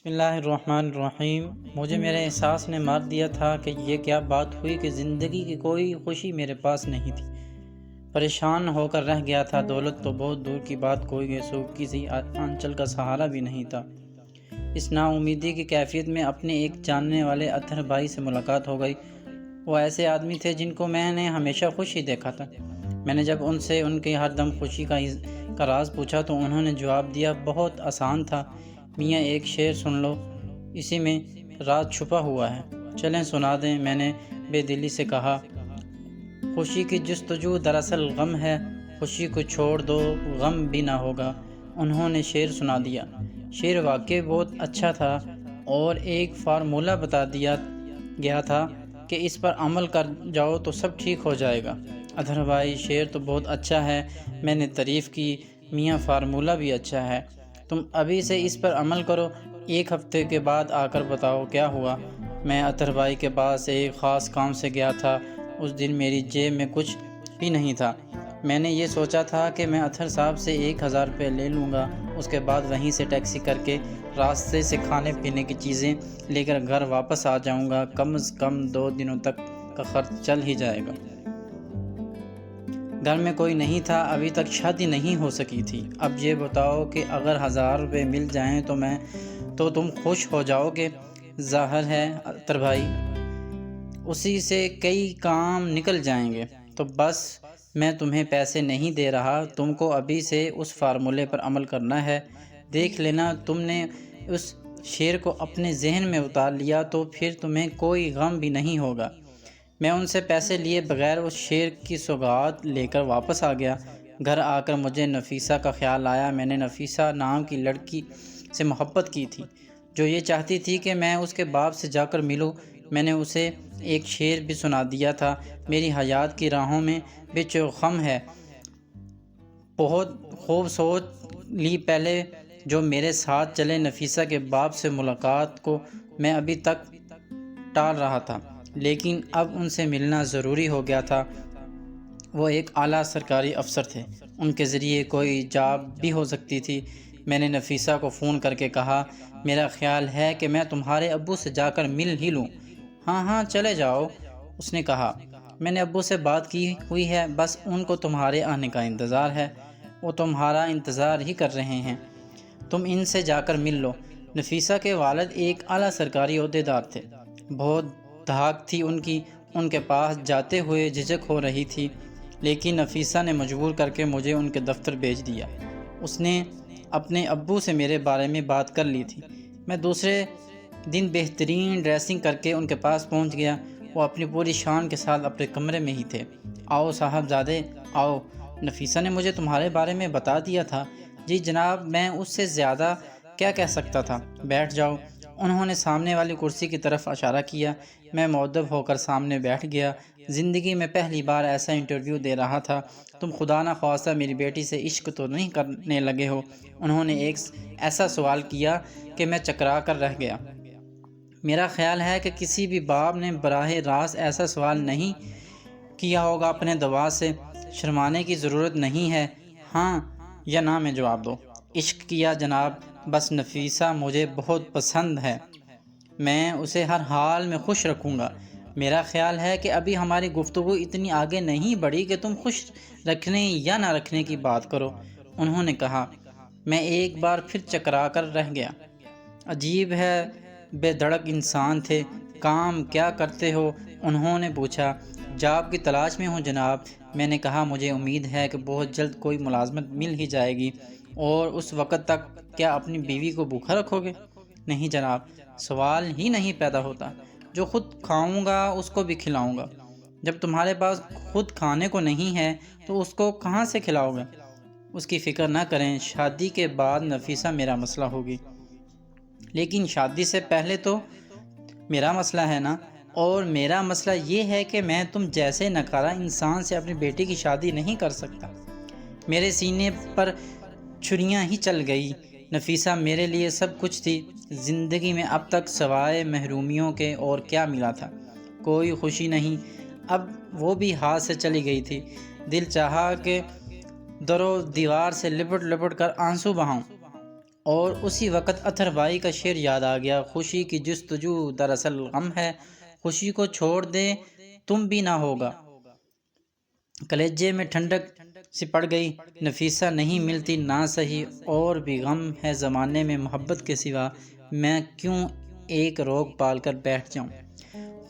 بسم اللہ الرحمن الرحیم۔ مجھے میرے احساس نے مار دیا تھا کہ یہ کیا بات ہوئی کہ زندگی کی کوئی خوشی میرے پاس نہیں تھی۔ پریشان ہو کر رہ گیا تھا۔ دولت تو بہت دور کی بات، کوئی سوکھ کسی آنچل کا سہارا بھی نہیں تھا۔ اس نا امیدی کی کیفیت میں اپنے ایک جاننے والے اطہر بھائی سے ملاقات ہو گئی۔ وہ ایسے آدمی تھے جن کو میں نے ہمیشہ خوش ہی دیکھا تھا۔ میں نے جب ان سے ان کی ہر دم خوشی کا راز پوچھا تو انہوں نے جواب دیا، بہت آسان تھا میاں، ایک شعر سن لو، اسی میں راز چھپا ہوا ہے۔ چلیں سنا دیں، میں نے بے دلی سے کہا۔ خوشی کی جستجو دراصل غم ہے، خوشی کو چھوڑ دو غم بھی نہ ہوگا۔ انہوں نے شعر سنا دیا۔ شعر واقعی بہت اچھا تھا اور ایک فارمولہ بتا دیا گیا تھا کہ اس پر عمل کر جاؤ تو سب ٹھیک ہو جائے گا۔ اطہر بھائی، شعر تو بہت اچھا ہے، میں نے تعریف کی۔ میاں، فارمولہ بھی اچھا ہے، تم ابھی سے اس پر عمل کرو، ایک ہفتے کے بعد آ کر بتاؤ کیا ہوا۔ میں اطہر بھائی کے پاس ایک خاص کام سے گیا تھا۔ اس دن میری جیب میں کچھ بھی نہیں تھا۔ میں نے یہ سوچا تھا کہ میں اطہر صاحب سے 1000 روپے لے لوں گا، اس کے بعد وہیں سے ٹیکسی کر کے راستے سے کھانے پینے کی چیزیں لے کر گھر واپس آ جاؤں گا۔ کم از کم 2 دنوں تک کا خرچ چل ہی جائے گا۔ گھر میں کوئی نہیں تھا، ابھی تک شادی نہیں ہو سکی تھی۔ اب یہ بتاؤ کہ اگر 1000 روپے مل جائیں تو تم خوش ہو جاؤ گے؟ ظاہر ہے اطہر بھائی، اسی سے کئی کام نکل جائیں گے۔ تو بس میں تمہیں پیسے نہیں دے رہا، تم کو ابھی سے اس فارمولے پر عمل کرنا ہے۔ دیکھ لینا تم نے اس شعر کو اپنے ذہن میں اتار لیا تو پھر تمہیں کوئی غم بھی نہیں ہوگا۔ میں ان سے پیسے لیے بغیر اس شعر کی سوغات لے کر واپس آ گیا۔ گھر آ کر مجھے نفیسہ کا خیال آیا۔ میں نے نفیسہ نام کی لڑکی سے محبت کی تھی، جو یہ چاہتی تھی کہ میں اس کے باپ سے جا کر ملوں۔ میں نے اسے ایک شعر بھی سنا دیا تھا، میری حیات کی راہوں میں بچ خم ہے، بہت خوب سوچ لی پہلے جو میرے ساتھ چلے۔ نفیسہ کے باپ سے ملاقات کو میں ابھی تک ٹال رہا تھا، لیکن اب ان سے ملنا ضروری ہو گیا تھا۔ وہ ایک اعلیٰ سرکاری افسر تھے، ان کے ذریعے کوئی جاب بھی ہو سکتی تھی۔ میں نے نفیسہ کو فون کر کے کہا، میرا خیال ہے کہ میں تمہارے ابو سے جا کر مل ہی لوں۔ ہاں ہاں چلے جاؤ، اس نے کہا۔ میں نے ابو سے بات کی ہوئی ہے، بس ان کو تمہارے آنے کا انتظار ہے، وہ تمہارا انتظار ہی کر رہے ہیں، تم ان سے جا کر مل لو۔ نفیسہ کے والد ایک اعلیٰ سرکاری عہدیدار تھے، بہت دھاک تھی ان کے پاس جاتے ہوئے جھجک ہو رہی تھی، لیکن نفیسہ نے مجبور کر کے مجھے ان کے دفتر بھیج دیا۔ اس نے اپنے ابو سے میرے بارے میں بات کر لی تھی۔ میں دوسرے دن بہترین ڈریسنگ کر کے ان کے پاس پہنچ گیا۔ وہ اپنی پوری شان کے ساتھ اپنے کمرے میں ہی تھے۔ آؤ صاحبزادے آؤ، نفیسہ نے مجھے تمہارے بارے میں بتا دیا تھا۔ جی جناب، میں اس سے زیادہ کیا کہہ سکتا تھا، بیٹھ جاؤ۔ انہوں نے سامنے والی کرسی کی طرف اشارہ کیا۔ میں مؤدب ہو کر سامنے بیٹھ گیا۔ زندگی میں پہلی بار ایسا انٹرویو دے رہا تھا۔ تم خدا نخواستہ میری بیٹی سے عشق تو نہیں کرنے لگے ہو؟ انہوں نے ایک ایسا سوال کیا کہ میں چکرا کر رہ گیا۔ میرا خیال ہے کہ کسی بھی باپ نے براہ راست ایسا سوال نہیں کیا ہوگا اپنے دوا سے۔ شرمانے کی ضرورت نہیں ہے، ہاں یا نہ میں جواب دو۔ عشق کیا جناب، بس نفیسہ مجھے بہت پسند ہے، میں اسے ہر حال میں خوش رکھوں گا۔ میرا خیال ہے کہ ابھی ہماری گفتگو اتنی آگے نہیں بڑھی کہ تم خوش رکھنے یا نہ رکھنے کی بات کرو، انہوں نے کہا۔ میں ایک بار پھر چکرا کر رہ گیا۔ عجیب ہے، بے دھڑک انسان تھے۔ کام کیا کرتے ہو؟ انہوں نے پوچھا۔ جاب کی تلاش میں ہوں جناب، میں نے کہا۔ مجھے امید ہے کہ بہت جلد کوئی ملازمت مل ہی جائے گی، اور اس وقت تک کیا اپنی بیوی کو بھوکا رکھو گے؟ نہیں جناب، سوال ہی نہیں پیدا ہوتا، جو خود کھاؤں گا اس کو بھی کھلاؤں گا۔ جب تمہارے پاس خود کھانے کو نہیں ہے تو اس کو کہاں سے کھلاؤ گے؟ اس کی فکر نہ کریں، شادی کے بعد نفیسہ میرا مسئلہ ہوگی، لیکن شادی سے پہلے تو میرا مسئلہ ہے نا۔ اور میرا مسئلہ یہ ہے کہ میں تم جیسے نکارہ انسان سے اپنی بیٹی کی شادی نہیں کر سکتا۔ میرے سینے پر چھریاں ہی چل گئی۔ نفیسہ میرے لیے سب کچھ تھی۔ زندگی میں اب تک سوائے محرومیوں کے اور کیا ملا تھا؟ کوئی خوشی نہیں، اب وہ بھی ہاتھ سے چلی گئی تھی۔ دل چاہا کہ در و دیوار سے لپٹ لپٹ کر آنسو بہاؤں، اور اسی وقت اطہر بھائی کا شعر یاد آ گیا، خوشی کی جستجو دراصل غم ہے، خوشی کو چھوڑ دے تم بھی نہ ہوگا۔ کلیجے میں ٹھنڈک سی پڑ گئی، نفیسہ نہیں ملتی نہ صحیح، اور بھی غم ہے زمانے میں محبت کے سوا، میں کیوں ایک روک پال کر بیٹھ جاؤں۔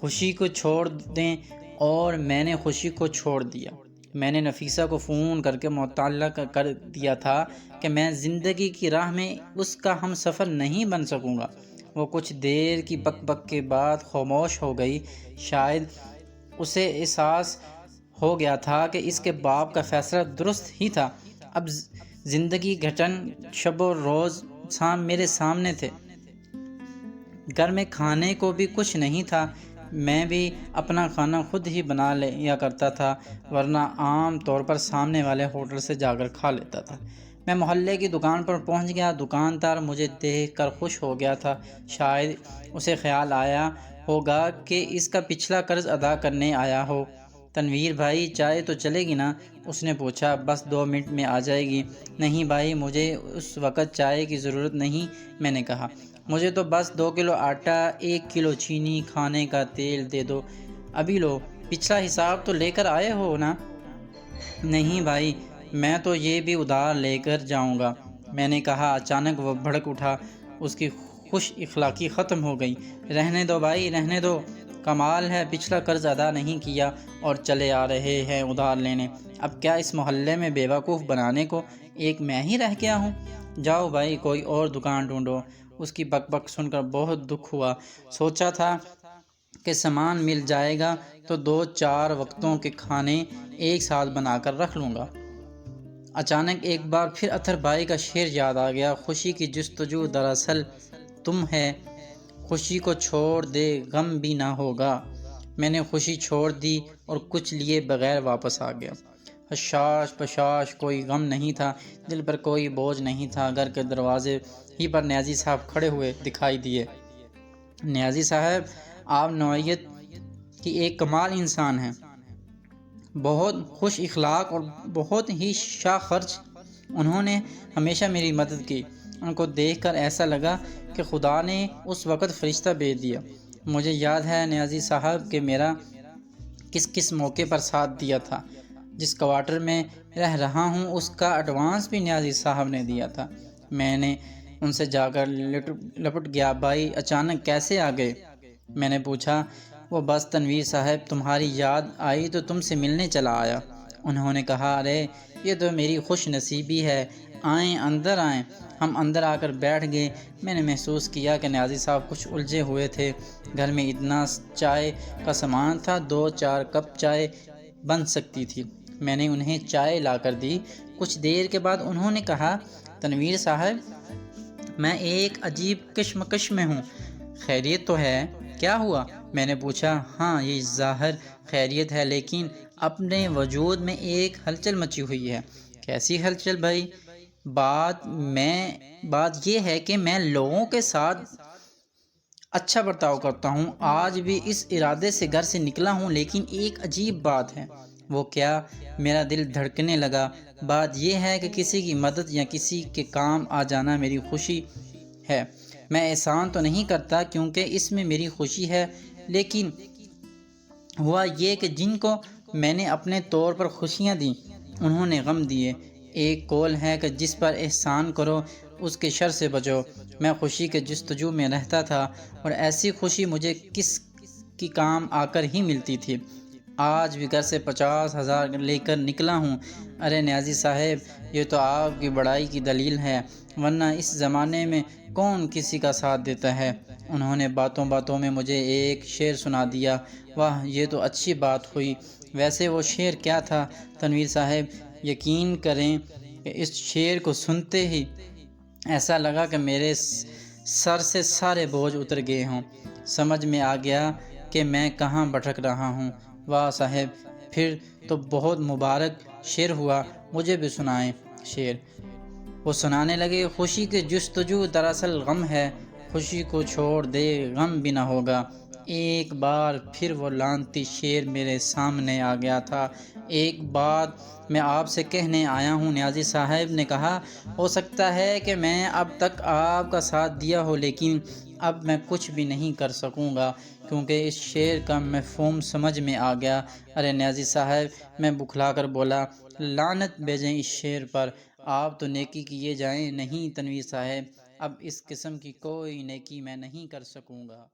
خوشی کو چھوڑ دیں، اور میں نے خوشی کو چھوڑ دیا۔ میں نے نفیسہ کو فون کر کے مطلع کر دیا تھا کہ میں زندگی کی راہ میں اس کا ہم سفر نہیں بن سکوں گا۔ وہ کچھ دیر کی بک بک کے بعد خاموش ہو گئی۔ شاید اسے احساس ہو گیا تھا کہ اس کے باپ کا فیصلہ درست ہی تھا۔ اب زندگی گھٹن شب و روز میرے سامنے تھے۔ گھر میں کھانے کو بھی کچھ نہیں تھا۔ میں بھی اپنا کھانا خود ہی بنا لیا کرتا تھا، ورنہ عام طور پر سامنے والے ہوٹل سے جا کر کھا لیتا تھا۔ میں محلے کی دکان پر پہنچ گیا۔ دکاندار مجھے دیکھ کر خوش ہو گیا تھا۔ شاید اسے خیال آیا ہوگا کہ اس کا پچھلا قرض ادا کرنے آیا ہو۔ تنویر بھائی، چائے تو چلے گی نا؟ اس نے پوچھا۔ بس 2 منٹ میں آ جائے گی۔ نہیں بھائی، مجھے اس وقت چائے کی ضرورت نہیں، میں نے کہا۔ مجھے تو بس 2 کلو آٹا، 1 کلو چینی، کھانے کا تیل دے دو۔ ابھی لو، پچھلا حساب تو لے کر آئے ہو نا؟ نہیں بھائی، میں تو یہ بھی ادھار لے کر جاؤں گا، میں نے کہا۔ اچانک وہ بھڑک اٹھا، اس کی خوش اخلاقی ختم ہو گئی۔ رہنے دو بھائی، رہنے دو، کمال ہے، پچھلا قرض ادا نہیں کیا اور چلے آ رہے ہیں ادھار لینے۔ اب کیا اس محلے میں بیوقوف بنانے کو ایک میں ہی رہ گیا ہوں؟ جاؤ بھائی، کوئی اور دکان ڈھونڈو۔ اس کی بک بک سن کر بہت دکھ ہوا۔ سوچا تھا کہ سامان مل جائے گا تو 2-4 وقتوں کے کھانے ایک ساتھ بنا کر رکھ لوں گا۔ اچانک ایک بار پھر اطہر بھائی کا شعر یاد آ گیا، خوشی کی جستجو دراصل تم ہے، خوشی کو چھوڑ دے غم بھی نہ ہوگا۔ میں نے خوشی چھوڑ دی اور کچھ لیے بغیر واپس آ گیا۔ حشاش پشاش کوئی غم نہیں تھا، دل پر کوئی بوجھ نہیں تھا۔ گھر کے دروازے ہی پر نیازی صاحب کھڑے ہوئے دکھائی دیے۔ نیازی صاحب، آپ نوعیت کی ایک کمال انسان ہیں، بہت خوش اخلاق اور بہت ہی شاہ خرچ۔ انہوں نے ہمیشہ میری مدد کی۔ ان کو دیکھ کر ایسا لگا کہ خدا نے اس وقت فرشتہ بھیج دیا۔ مجھے یاد ہے نیازی صاحب کہ میرا کس کس موقع پر ساتھ دیا تھا۔ جس کوارٹر میں رہ رہا ہوں اس کا ایڈوانس بھی نیازی صاحب نے دیا تھا۔ میں نے ان سے جا کر لپٹ گیا۔ بھائی اچانک کیسے آ گئے؟ میں نے پوچھا۔ وہ بس تنویر صاحب، تمہاری یاد آئی تو تم سے ملنے چلا آیا۔ انہوں نے کہا، ارے یہ تو میری خوش نصیبی ہے، آئیں اندر آئیں۔ ہم اندر آ کر بیٹھ گئے۔ میں نے محسوس کیا کہ نیازی صاحب کچھ الجھے ہوئے تھے۔ گھر میں اتنا چائے کا سامان تھا، 2-4 کپ چائے بن سکتی تھی۔ میں نے انہیں چائے لا کر دی۔ کچھ دیر کے بعد انہوں نے کہا، تنویر صاحب، میں ایک عجیب کشمکش میں ہوں، خیریت تو ہے؟ کیا ہوا؟ میں نے پوچھا۔ ہاں، یہ ظاہر خیریت ہے، لیکن اپنے وجود میں ایک ہلچل مچی ہوئی ہے۔ کیسی ہلچل بھائی؟ بات یہ ہے کہ میں لوگوں کے ساتھ اچھا برتاؤ کرتا ہوں، آج بھی اس ارادے سے گھر سے نکلا ہوں، لیکن ایک عجیب بات ہے۔ وہ کیا؟ میرا دل دھڑکنے لگا۔ بات یہ ہے کہ کسی کی مدد یا کسی کے کام آ جانا میری خوشی ہے۔ میں احسان تو نہیں کرتا کیونکہ اس میں میری خوشی ہے، لیکن ہوا یہ کہ جن کو میں نے اپنے طور پر خوشیاں دیں انہوں نے غم دیے۔ ایک قول ہے کہ جس پر احسان کرو اس کے شر سے بچو۔ میں خوشی کے جستجو میں رہتا تھا اور ایسی خوشی مجھے کس کی کام آ کر ہی ملتی تھی۔ آج بھی گھر سے 50,000 لے کر نکلا ہوں۔ ارے نیازی صاحب، یہ تو آپ کی بڑائی کی دلیل ہے، ورنہ اس زمانے میں کون کسی کا ساتھ دیتا ہے۔ انہوں نے باتوں باتوں میں مجھے ایک شعر سنا دیا۔ واہ، یہ تو اچھی بات ہوئی۔ ویسے وہ شعر کیا تھا تنویر صاحب؟ یقین کریں کہ اس شعر کو سنتے ہی ایسا لگا کہ میرے سر سے سارے بوجھ اتر گئے ہوں۔ سمجھ میں آ گیا کہ میں کہاں بھٹک رہا ہوں۔ واہ صاحب، پھر تو بہت مبارک شعر ہوا، مجھے بھی سنائیں شعر۔ وہ سنانے لگے، خوشی کی جستجو دراصل غم ہے، خوشی کو چھوڑ دے غم بھی نہ ہوگا۔ ایک بار پھر وہ لعنتی شعر میرے سامنے آ گیا تھا۔ ایک بات میں آپ سے کہنے آیا ہوں۔ نیازی صاحب نے کہا، ہو سکتا ہے کہ میں اب تک آپ کا ساتھ دیا ہو، لیکن اب میں کچھ بھی نہیں کر سکوں گا کیونکہ اس شعر کا مفہوم سمجھ میں آ گیا۔ ارے نیازی صاحب، میں بکھلا کر بولا، لعنت بھیجیں اس شعر پر، آپ تو نیکی کیے جائیں۔ نہیں تنویر صاحب، اب اس قسم کی کوئی نیکی میں نہیں کر سکوں گا۔